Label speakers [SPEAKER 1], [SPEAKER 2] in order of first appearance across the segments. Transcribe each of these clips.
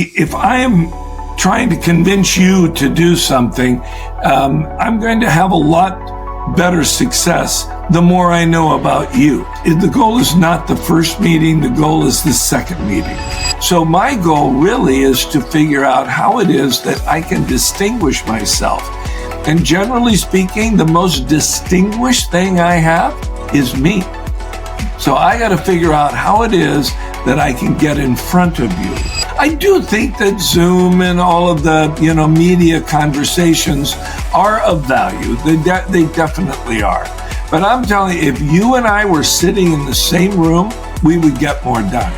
[SPEAKER 1] If I am trying to convince you to do something, I'm going to have a lot better success the more I know about you. The goal is not the first meeting, the goal is the second meeting. So my goal really is to figure out how it is that I can distinguish myself. And generally speaking, the most distinguished thing I have is me. So I got to figure out how it is that I can get in front of you. I do think that Zoom and all of the, media conversations are of value. They definitely are. But I'm telling you, if you and I were sitting in the same room, we would get more done.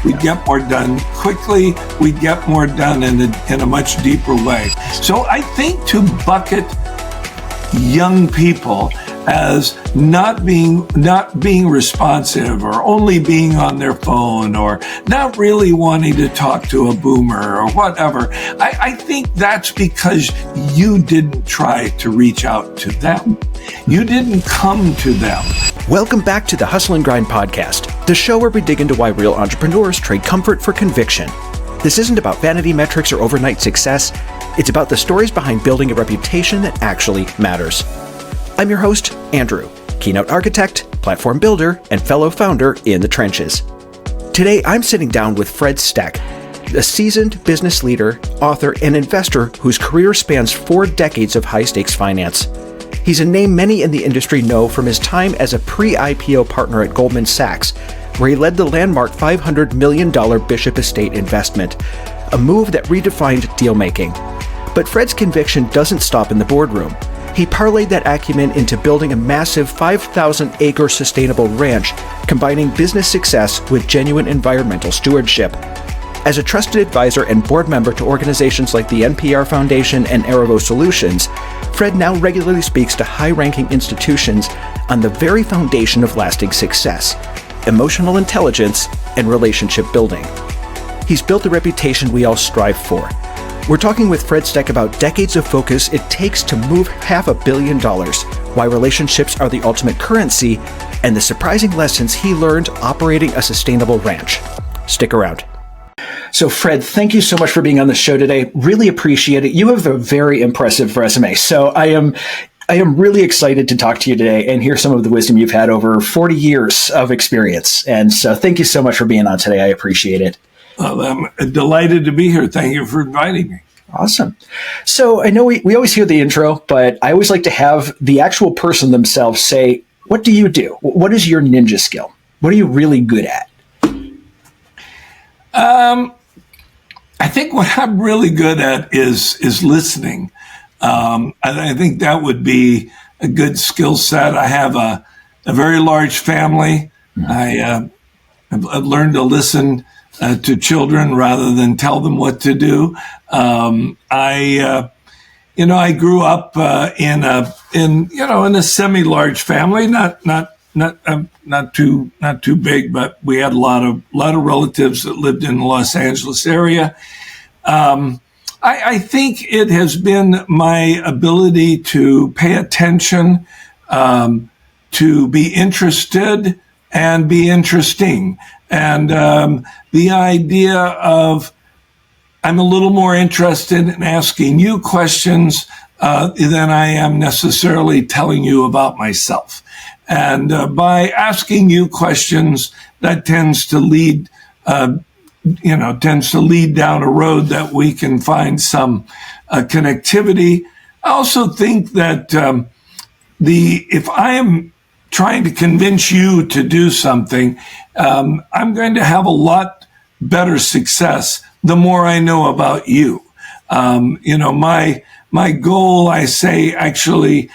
[SPEAKER 1] We'd get more done quickly. We'd get more done in a much deeper way. So I think to bucket young people as not being responsive or only being on their phone or not really wanting to talk to a boomer or whatever, I think that's because you didn't try to reach out to them. You didn't come to them.
[SPEAKER 2] Welcome back to the Hustle and Grind podcast, the show where we dig into why real entrepreneurs trade comfort for conviction. This isn't about vanity metrics or overnight success. It's about the stories behind building a reputation that actually matters. I'm your host, Andrew, keynote architect, platform builder, and fellow founder in the trenches. Today, I'm sitting down with Fred Steck, a seasoned business leader, author, and investor whose career spans 4 decades of high-stakes finance. He's a name many in the industry know from his time as a pre-IPO partner at Goldman Sachs, where he led the landmark $500 million Bishop Estate investment, a move that redefined deal-making. But Fred's conviction doesn't stop in the boardroom. He parlayed that acumen into building a massive 5,000-acre sustainable ranch, combining business success with genuine environmental stewardship. As a trusted advisor and board member to organizations like the NPR Foundation and Arevo Solutions, Fred now regularly speaks to high-ranking institutions on the very foundation of lasting success: emotional intelligence and relationship building. He's built the reputation we all strive for. We're talking with Fred Steck about decades of focus it takes to move $500 million, why relationships are the ultimate currency, and the surprising lessons he learned operating a sustainable ranch. Stick around. So Fred, thank you so much for being on the show today. Really appreciate it. You have a very impressive resume. So I am really excited to talk to you today and hear some of the wisdom you've had over 40 years of experience. And so thank you so much for being on today. I appreciate it.
[SPEAKER 1] Well, I'm delighted to be here. Thank you for inviting me.
[SPEAKER 2] Awesome. So I know we always hear the intro, but I always like to have the actual person themselves say, what do you do? What is your ninja skill? What are you really good at?
[SPEAKER 1] I think what I'm really good at is listening. I think that would be a good skill set. I have a very large family. I've learned to listen to children rather than tell them what to do. I grew up in a semi-large family, not too big, but we had a lot of relatives that lived in the Los Angeles area. I think it has been my ability to pay attention, to be interested and be interesting. And the idea of I'm a little more interested in asking you questions than I am necessarily telling you about myself. And by asking you questions, that tends to lead down a road that we can find some connectivity. I also think that if I am trying to convince you to do something, I'm going to have a lot better success the more I know about you. My goal, I say, actually,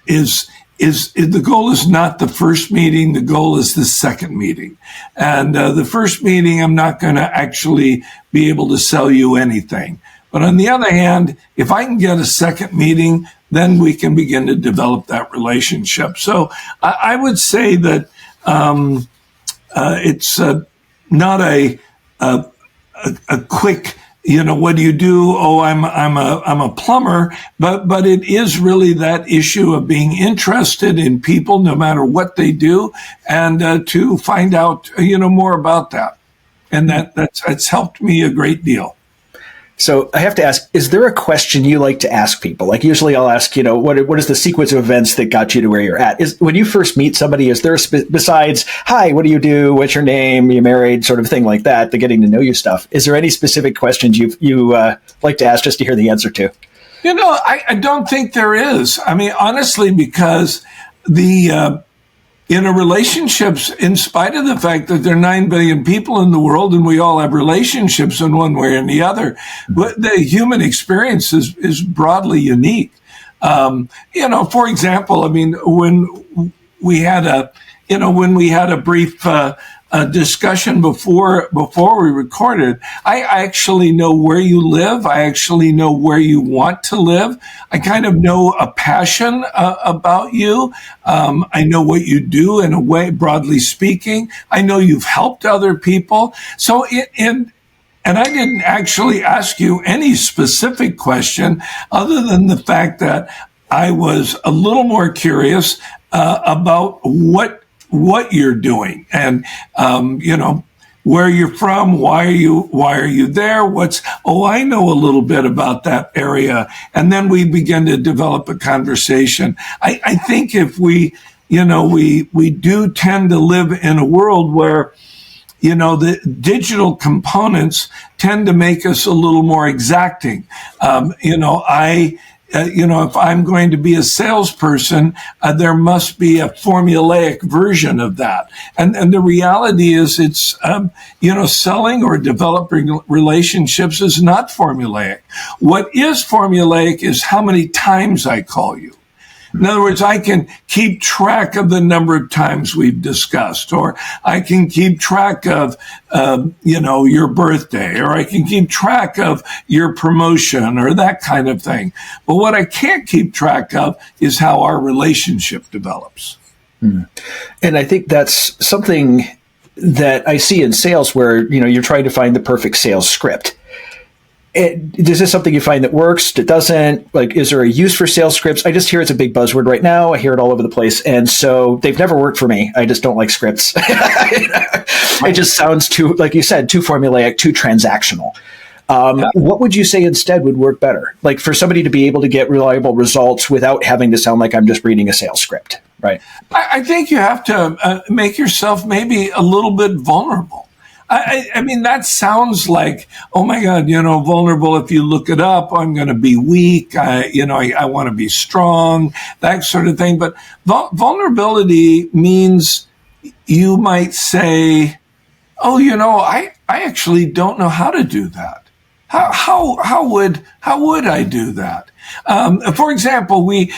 [SPEAKER 1] is the goal is not the first meeting, the goal is the second meeting. And the first meeting, I'm not going to actually be able to sell you anything. But on the other hand, if I can get a second meeting, then we can begin to develop that relationship. So I would say that it's not a quick, what do you do? Oh, I'm a plumber, but it is really that issue of being interested in people, no matter what they do, and to find out, more about that. And that's helped me a great deal.
[SPEAKER 2] So I have to ask, is there a question you like to ask people? Like usually I'll ask, what is the sequence of events that got you to where you're at? Is when you first meet somebody, is there besides, hi, what do you do? What's your name? Are you married? Sort of thing like that, the getting to know you stuff. Is there any specific questions you like to ask just to hear the answer to?
[SPEAKER 1] I don't think there is. I mean, honestly, because in a relationships, in spite of the fact that there are 9 billion people in the world and we all have relationships in one way or the other, but the human experience is broadly unique. For example, I mean, when we had a brief discussion before we recorded, I actually know where you live. I actually know where you want to live. I kind of know a passion about you. I know what you do in a way, broadly speaking. I know you've helped other people. So and I didn't actually ask you any specific question other than the fact that I was a little more curious about what you're doing and, where you're from, why are you there? I know a little bit about that area. And then we begin to develop a conversation. I think if we do tend to live in a world where, the digital components tend to make us a little more exacting. If I'm going to be a salesperson, there must be a formulaic version of that. And the reality is it's, selling or developing relationships is not formulaic. What is formulaic is how many times I call you. In other words, I can keep track of the number of times we've discussed, or I can keep track of, your birthday, or I can keep track of your promotion or that kind of thing. But what I can't keep track of is how our relationship develops.
[SPEAKER 2] And I think that's something that I see in sales where, you're trying to find the perfect sales script. Is this something you find that works, that doesn't? Like, is there a use for sales scripts? I just hear it's a big buzzword right now. I hear it all over the place. And so they've never worked for me. I just don't like scripts. It just sounds too, like you said, too formulaic, too transactional. What would you say instead would work better? Like for somebody to be able to get reliable results without having to sound like I'm just reading a sales script, right?
[SPEAKER 1] I think you have to make yourself maybe a little bit vulnerable. I mean, that sounds like, oh my God, vulnerable. If you look it up, I'm going to be weak. I want to be strong, that sort of thing. But vulnerability means you might say, oh, I actually don't know how to do that. How would I do that? For example, we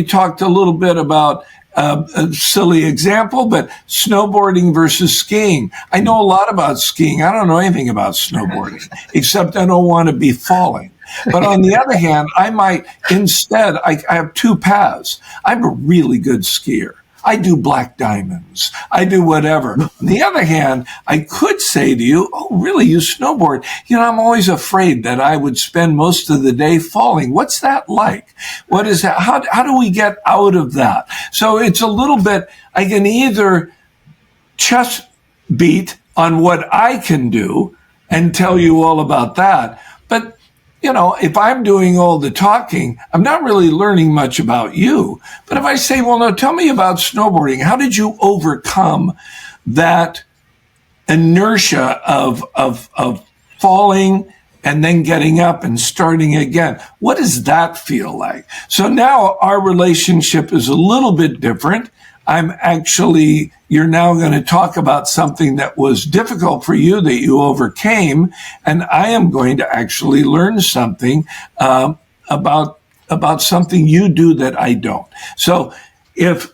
[SPEAKER 1] talked a little bit about a silly example, but snowboarding versus skiing. I know a lot about skiing. I don't know anything about snowboarding, except I don't want to be falling. But on the other hand, I might instead, I have two paths. I'm a really good skier. I do black diamonds. I do whatever. On the other hand, I could say to you, oh, really, you snowboard? I'm always afraid that I would spend most of the day falling. What's that like? What is that? How do we get out of that? So it's a little bit, I can either chest beat on what I can do and tell you all about that. But if I'm doing all the talking, I'm not really learning much about you. But if I say, well, no, tell me about snowboarding. How did you overcome that inertia of falling and then getting up and starting again? What does that feel like? So now our relationship is a little bit different. You're now going to talk about something that was difficult for you that you overcame, and I am going to actually learn something about something you do that I don't. So if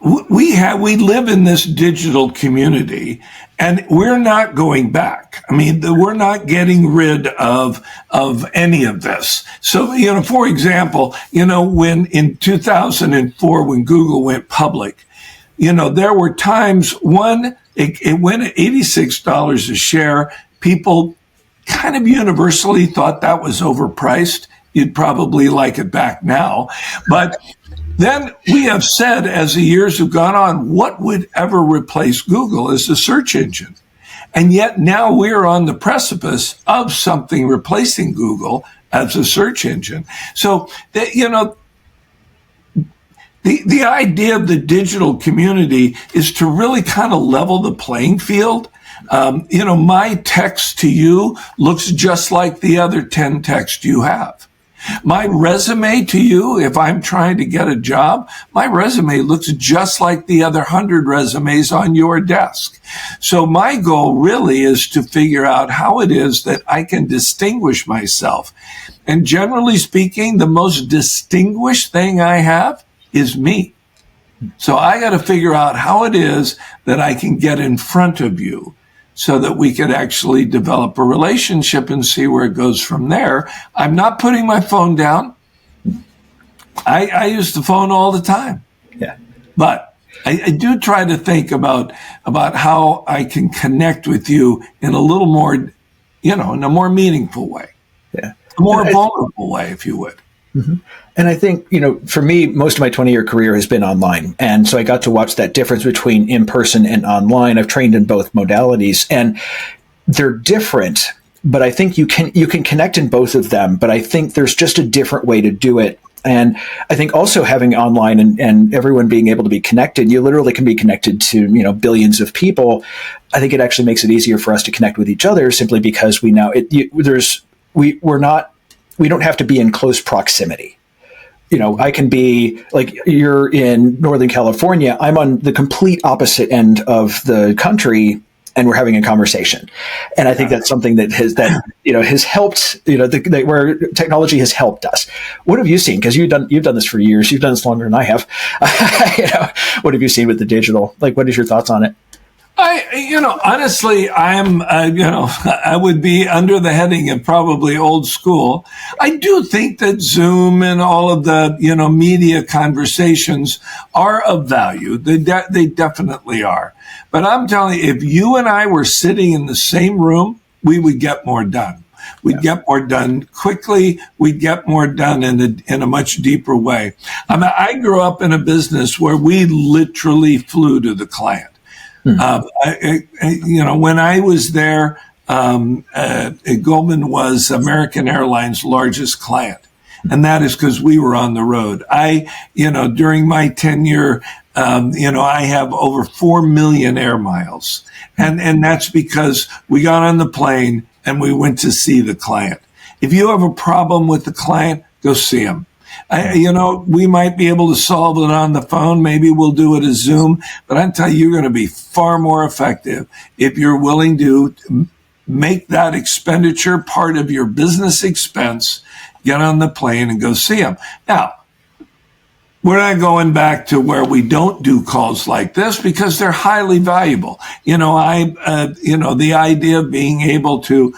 [SPEAKER 1] we live in this digital community, and we're not going back. I mean, we're not getting rid of any of this. So, for example, when in 2004, when Google went public, there were times it went at $86 a share. People kind of universally thought that was overpriced. You'd probably like it back now, but Then we have said, as the years have gone on, what would ever replace Google as the search engine? And yet now we're on the precipice of something replacing Google as a search engine. So, the idea of the digital community is to really kind of level the playing field. My text to you looks just like the other 10 texts you have. My resume to you, if I'm trying to get a job, my resume looks just like the other 100 resumes on your desk. So my goal really is to figure out how it is that I can distinguish myself. And generally speaking, the most distinguished thing I have is me. So I got to figure out how it is that I can get in front of you so that we could actually develop a relationship and see where it goes from there. I'm not putting my phone down. I use the phone all the time.
[SPEAKER 2] Yeah.
[SPEAKER 1] But I do try to think about how I can connect with you in a little more, in a more meaningful way.
[SPEAKER 2] Yeah.
[SPEAKER 1] A more vulnerable way, if you would.
[SPEAKER 2] Mm-hmm. And I think, for me, most of my 20-year career has been online. And so I got to watch that difference between in-person and online. I've trained in both modalities, and they're different, but I think you can connect in both of them. But I think there's just a different way to do it. And I think also having online and everyone being able to be connected, you literally can be connected to, billions of people. I think it actually makes it easier for us to connect with each other simply because we now we don't have to be in close proximity. I can be like, you're in Northern California. I'm on the complete opposite end of the country, and we're having a conversation. And I think that's something that has helped, where technology has helped us. What have you seen? Because you've done this for years. You've done this longer than I have. What have you seen with the digital? Like, what is your thoughts on it?
[SPEAKER 1] Honestly, I would be under the heading of probably old school. I do think that Zoom and all of the, media conversations are of value. They definitely are. But I'm telling you, if you and I were sitting in the same room, we would get more done. We'd get more done quickly. We'd get more done in a much deeper way. I grew up in a business where we literally flew to the client. When I was there, Goldman was American Airlines' largest client. And that is because we were on the road. During my tenure, I have over 4 million air miles. And that's because we got on the plane and we went to see the client. If you have a problem with the client, go see him. We might be able to solve it on the phone. Maybe we'll do it as Zoom, but I tell you, you're going to be far more effective if you're willing to make that expenditure part of your business expense, get on the plane and go see them. Now, we're not going back to where we don't do calls like this because they're highly valuable. The idea of being able to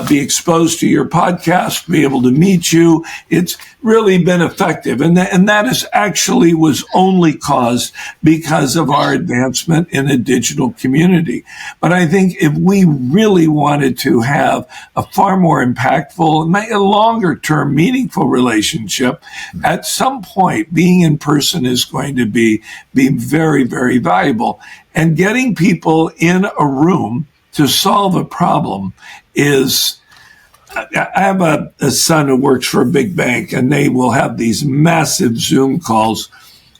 [SPEAKER 1] be exposed to your podcast, be able to meet you, it's really been effective. And that is actually was only caused because of our advancement in a digital community. But I think if we really wanted to have a far more impactful, a longer term, meaningful relationship, at some point being in person is going to be very, very valuable. And getting people in a room to solve a problem is, I have a son who works for a big bank, and they will have these massive Zoom calls.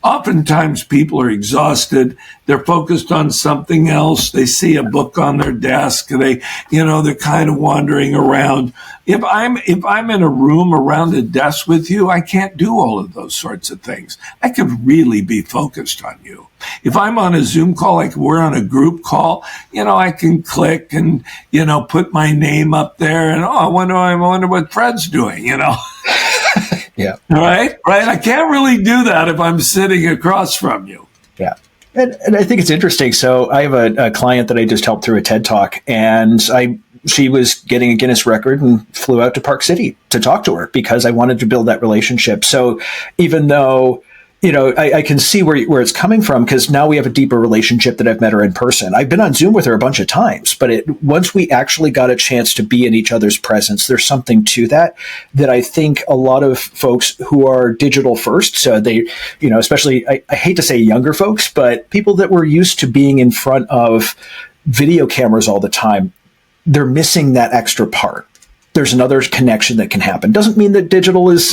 [SPEAKER 1] Oftentimes people are exhausted. They're focused on something else. They see a book on their desk. They're kind of wandering around. If I'm in a room around a desk with you, I can't do all of those sorts of things. I could really be focused on you. If I'm on a Zoom call, like we're on a group call, I can click and, put my name up there and, I wonder what Fred's doing,
[SPEAKER 2] Yeah.
[SPEAKER 1] Right. I can't really do that if I'm sitting across from you.
[SPEAKER 2] Yeah. And I think it's interesting. So I have a client that I just helped through a TED Talk, and she was getting a Guinness record and flew out to Park City to talk to her because I wanted to build that relationship. So even though, I can see where it's coming from, because now we have a deeper relationship that I've met her in person. I've been on Zoom with her a bunch of times, but once we actually got a chance to be in each other's presence, there's something to that I think a lot of folks who are digital first, so they, especially, I hate to say younger folks, but people that were used to being in front of video cameras all the time, they're missing that extra part. There's another connection that can happen. Doesn't mean that digital is,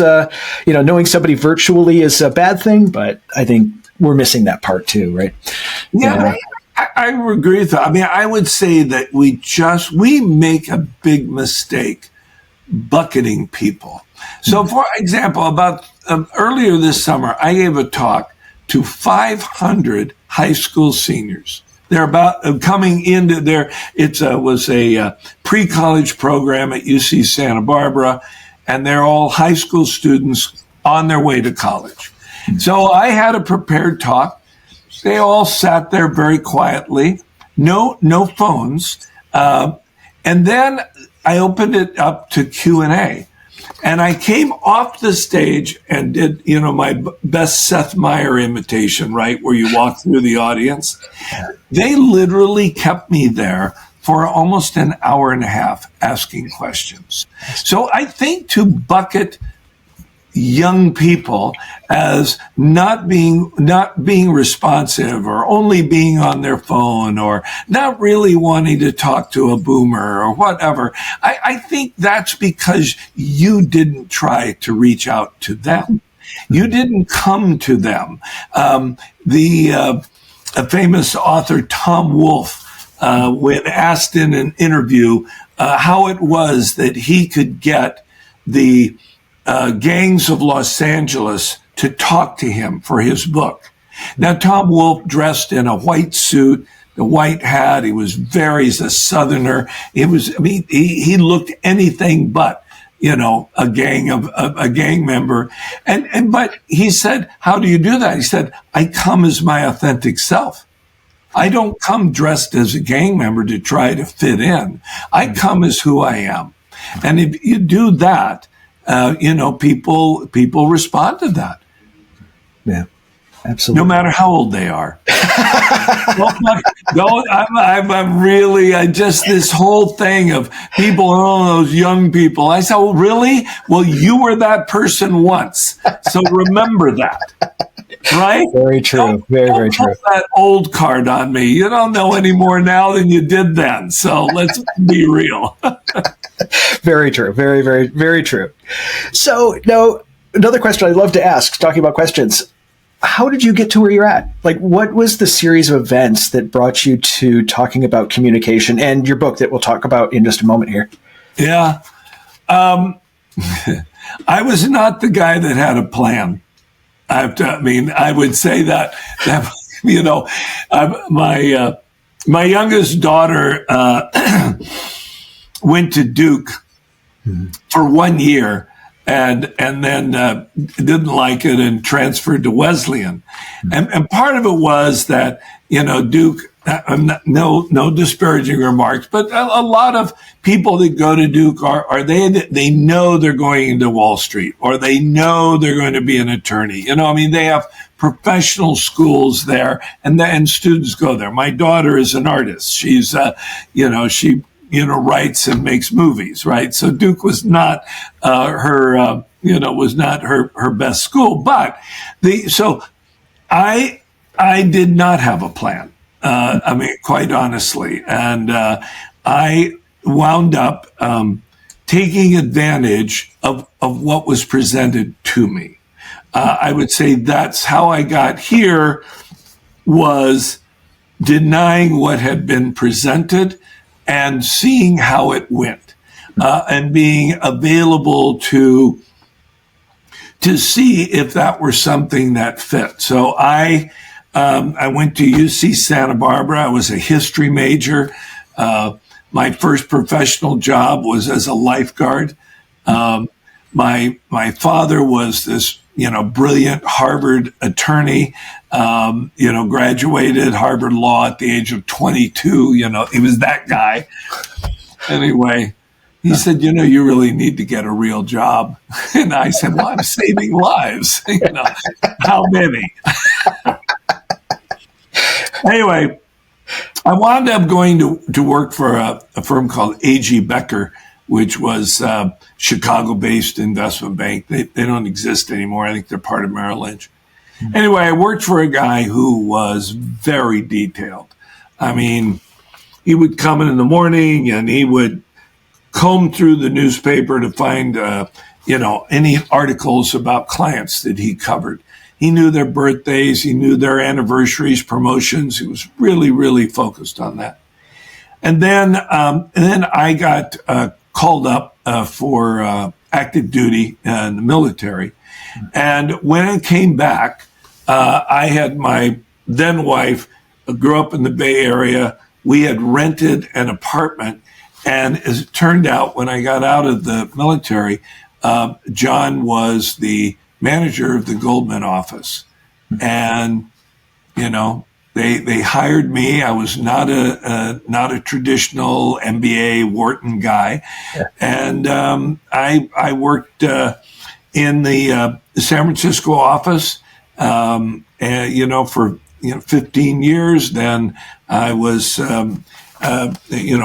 [SPEAKER 2] knowing somebody virtually is a bad thing, but I think we're missing that part too, right?
[SPEAKER 1] Yeah, I agree with that. I mean, I would say that we make a big mistake bucketing people. So, for example, about earlier this summer, I gave a talk to 500 high school seniors. They're about coming into was a pre-college program at UC Santa Barbara, and they're all high school students on their way to college. So I had a prepared talk. They all sat there very quietly, no phones. And then I opened it up to Q&A. And I came off the stage and did, my best Seth Meyer imitation, right, where you walk through the audience. They literally kept me there for almost an hour and a half asking questions. So I think to bucket young people as not being responsive, or only being on their phone, or not really wanting to talk to a boomer or whatever, I think that's because you didn't try to reach out to them. You didn't come to them. A famous author, Tom Wolfe, when asked in an interview how it was that he could get the gangs of Los Angeles to talk to him for his book. Now, Tom Wolfe dressed in a white suit, the white hat. He's a Southerner. He looked anything but, a gang member. But he said, how do you do that? He said, I come as my authentic self. I don't come dressed as a gang member to try to fit in. I come as who I am. And if you do that, people respond to that.
[SPEAKER 2] Yeah, absolutely.
[SPEAKER 1] No matter how old they are. This whole thing of people, those young people. I said, well, really? Well, you were that person once. So remember that. Right?
[SPEAKER 2] Very true. Very true.
[SPEAKER 1] Put that old card on me. You don't know any more now than you did then. So let's be real.
[SPEAKER 2] Very true. Very, very, very true. So now, another question I'd love to ask, talking about questions. How did you get to where you're at? Like, what was the series of events that brought you to talking about communication, and your book that we'll talk about in just a moment here? Yeah.
[SPEAKER 1] I was not the guy that had a plan. I would say that my youngest daughter went to Duke for 1 year, and then didn't like it and transferred to Wesleyan. And part of it was that, Duke, no disparaging remarks, but a lot of people that go to Duke they know they're going into Wall Street, or they know they're going to be an attorney. They have professional schools there, and students go there. My daughter is an artist. She's, she writes and makes movies, right? So Duke was not her best school. But I did not have a plan. Quite honestly, and I wound up taking advantage of what was presented to me. I would say that's how I got here, was denying what had been presented and seeing how it went, and being available to see if that were something that fit. So I went to UC Santa Barbara. I was a history major. My first professional job was as a lifeguard. My father was this, brilliant Harvard attorney. Graduated Harvard Law at the age of 22. He was that guy. Anyway, He said, you really need to get a real job. And I said, well, I'm saving lives. How many? Anyway, I wound up going to work for a firm called A.G. Becker, which was a Chicago-based investment bank. They don't exist anymore. I think they're part of Merrill Lynch. Mm-hmm. Anyway, I worked for a guy who was very detailed. I mean, he would come in the morning and he would comb through the newspaper to find, any articles about clients that he covered. He knew their birthdays. He knew their anniversaries, promotions. He was really, really focused on that. And then I got called up for active duty in the military. And when I came back, I had my then wife grew up in the Bay Area. We had rented an apartment. And as it turned out, when I got out of the military, John was the manager of the Goldman office. And, they hired me. I was not a traditional MBA Wharton guy. Yeah. And I worked in the San Francisco office, for 15 years. Then I was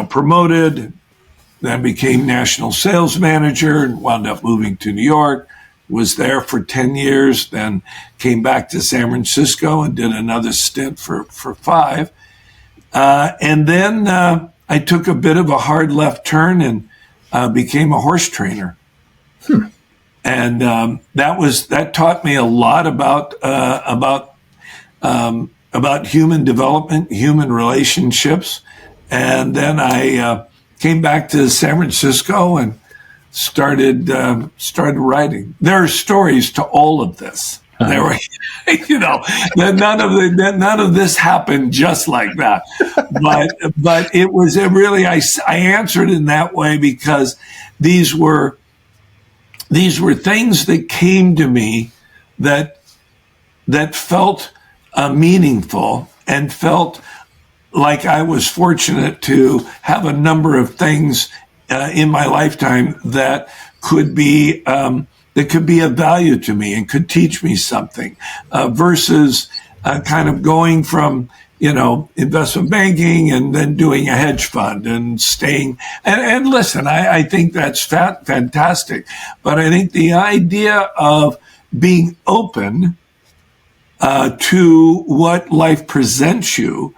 [SPEAKER 1] promoted, then became national sales manager and wound up moving to New York, was there for 10 years, then came back to San Francisco and did another stint for 5. And then I took a bit of a hard left turn and became a horse trainer. And that taught me a lot about human development, human relationships. And then I came back to San Francisco and started writing. There are stories to all of this. There were, none of this happened just like that. But it was really I answered in that way because these were things that came to me that felt meaningful and felt like I was fortunate to have a number of things in my lifetime that could be of value to me and could teach me something, versus kind of going from investment banking and then doing a hedge fund and staying. And listen, I think that's fantastic, but I think the idea of being open to what life presents you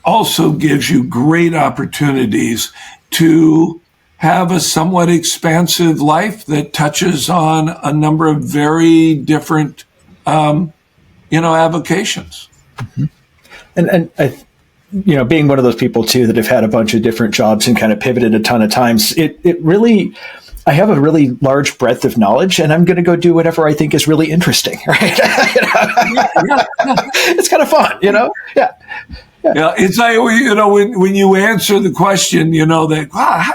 [SPEAKER 1] also gives you great opportunities to have a somewhat expansive life that touches on a number of very different, avocations.
[SPEAKER 2] Mm-hmm. And I, being one of those people too that have had a bunch of different jobs and kind of pivoted a ton of times, it really, I have a really large breadth of knowledge, and I'm going to go do whatever I think is really interesting, right? It's kind of fun, Yeah.
[SPEAKER 1] Yeah, it's like, when you answer the question, that, wow,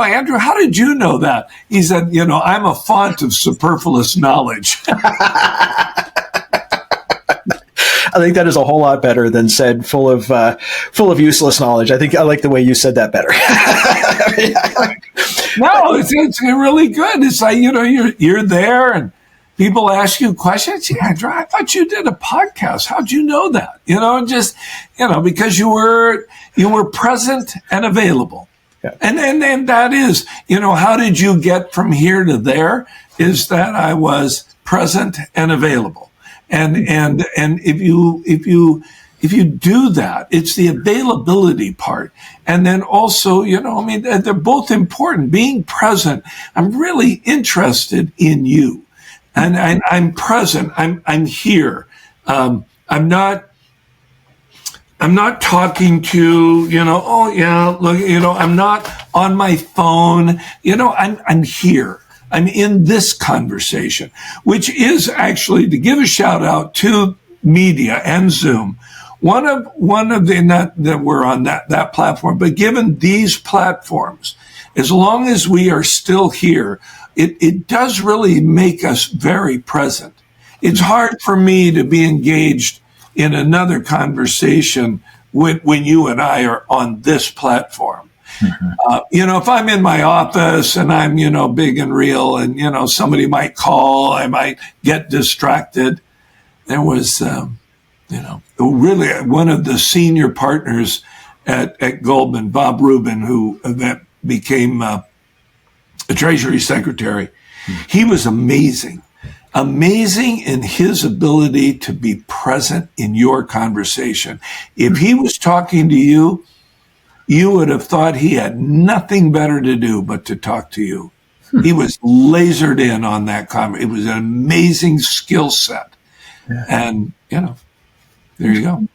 [SPEAKER 1] Andrew, how did you know that? He said, I'm a font of superfluous knowledge.
[SPEAKER 2] I think that is a whole lot better than said full of useless knowledge. I think I like the way you said that better.
[SPEAKER 1] No, it's really good. It's like, you're there and people ask you questions. Yeah, Andrew, I thought you did a podcast. How'd you know that? Because you were present and available. Yeah. And that is, how did you get from here to there? Is that I was present and available. And if you do that, it's the availability part. And then also, they're both important. Being present, I'm really interested in you. And I'm present. I'm here. I'm not talking to, oh yeah, look, I'm not on my phone. I'm here. I'm in this conversation, which is actually, to give a shout out to media and Zoom. One of the, not that we're on that platform, but given these platforms, as long as we are still here, it does really make us very present. It's hard for me to be engaged in another conversation when you and I are on this platform. If I'm in my office and I'm, big and real and, somebody might call, I might get distracted. There was, really one of the senior partners at Goldman, Bob Rubin, who that became a Treasury Secretary. He was amazing in his ability to be present in your conversation. If he was talking to you, you would have thought he had nothing better to do but to talk to you. He was lasered in on that conversation. It was an amazing skill set. Yeah. And, there you go.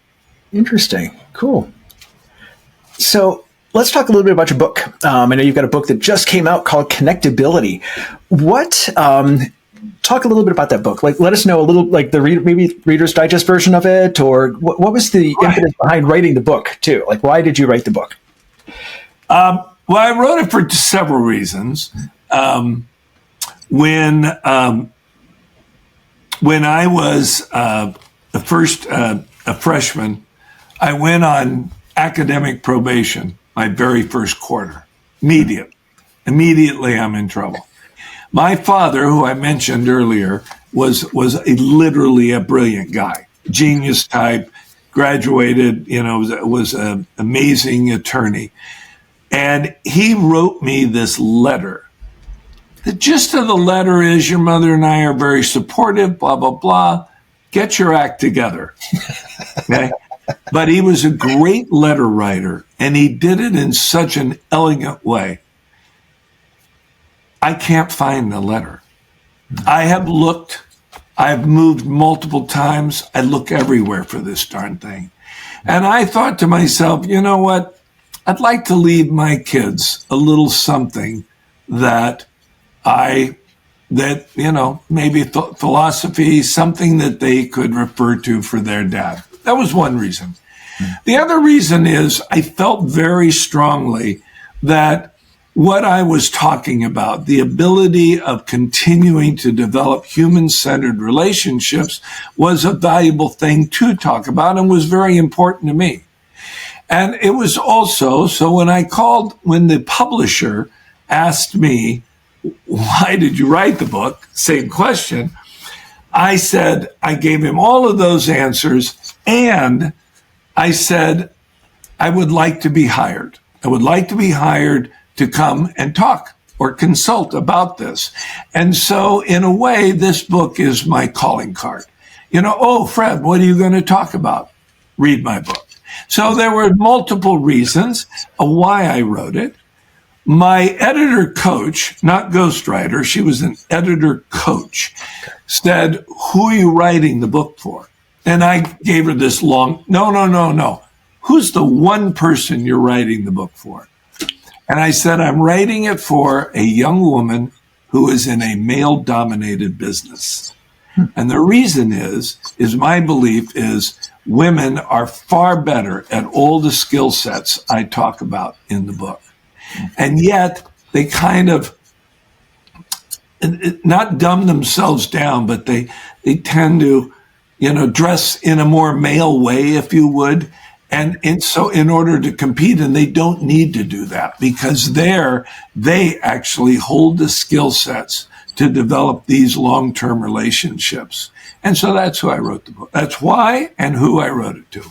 [SPEAKER 2] Interesting. Cool. So let's talk a little bit about your book. I know you've got a book that just came out called Connectability. Talk a little bit about that book. Like, let us know a little, like maybe Reader's Digest version of it, or what was the impetus behind writing the book too? Like, why did you write the book?
[SPEAKER 1] Well, I wrote it for several reasons. When I was a freshman, I went on academic probation my very first quarter. Immediately I'm in trouble. My father, who I mentioned earlier, was literally a brilliant guy, genius type, graduated, was an amazing attorney. And he wrote me this letter. The gist of the letter is, your mother and I are very supportive, blah, blah, blah. Get your act together. Okay? But he was a great letter writer, and he did it in such an elegant way. I can't find the letter. I have looked. I've moved multiple times. I look everywhere for this darn thing. And I thought to myself, you know what? I'd like to leave my kids a little something that maybe philosophy, something that they could refer to for their dad. That was one reason. The other reason is I felt very strongly that what I was talking about, the ability of continuing to develop human-centered relationships, was a valuable thing to talk about and was very important to me. And it was also, so when the publisher asked me, why did you write the book? Same question. I said, I gave him all of those answers, and I said, I would like to be hired. I would like to be hired to come and talk or consult about this. And so in a way, this book is my calling card. Oh, Fred, what are you going to talk about? Read my book. So there were multiple reasons why I wrote it. My editor coach, not ghostwriter, she was an editor coach, said, who are you writing the book for? And I gave her this long, no. Who's the one person you're writing the book for? And I said, I'm writing it for a young woman who is in a male-dominated business. And the reason is my belief is women are far better at all the skill sets I talk about in the book. And yet they kind of not dumb themselves down, but they tend to, dress in a more male way, if you would. And so in order to compete, and they don't need to do that because they actually hold the skill sets to develop these long-term relationships. And so that's who I wrote the book. That's why and who I wrote it to.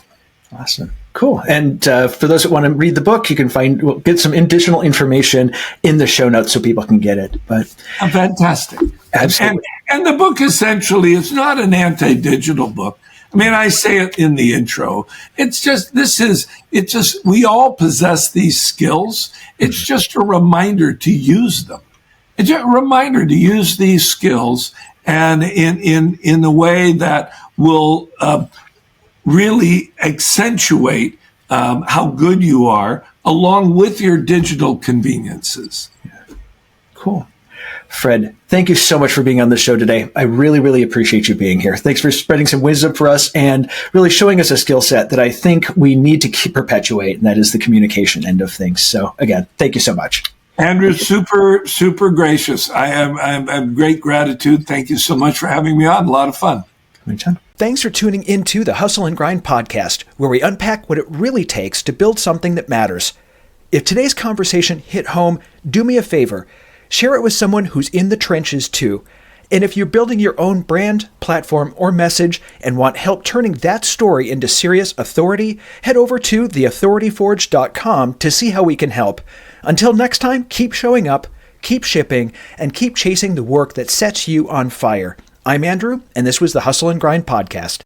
[SPEAKER 2] Awesome. Cool. And for those that want to read the book, you can get some additional information in the show notes so people can get it. But
[SPEAKER 1] fantastic.
[SPEAKER 2] Absolutely.
[SPEAKER 1] And the book essentially is not an anti-digital book. I mean, I say it in the intro. We all possess these skills. It's just a reminder to use them. It's a reminder to use these skills and in the way that will really accentuate how good you are along with your digital conveniences.
[SPEAKER 2] Cool. Fred, thank you so much for being on the show today. I really, really appreciate you being here. Thanks for spreading some wisdom for us and really showing us a skill set that I think we need to perpetuate, and that is the communication end of things. So again, thank you so much.
[SPEAKER 1] Andrew, super, super gracious. I have great gratitude. Thank you so much for having me on. A lot of fun.
[SPEAKER 2] Thanks for tuning into the Hustle and Grind podcast, where we unpack what it really takes to build something that matters. If today's conversation hit home, do me a favor. Share it with someone who's in the trenches too. And if you're building your own brand, platform, or message and want help turning that story into serious authority, head over to theauthorityforge.com to see how we can help. Until next time, keep showing up, keep shipping, and keep chasing the work that sets you on fire. I'm Andrew, and this was the Hustle and Grind Podcast.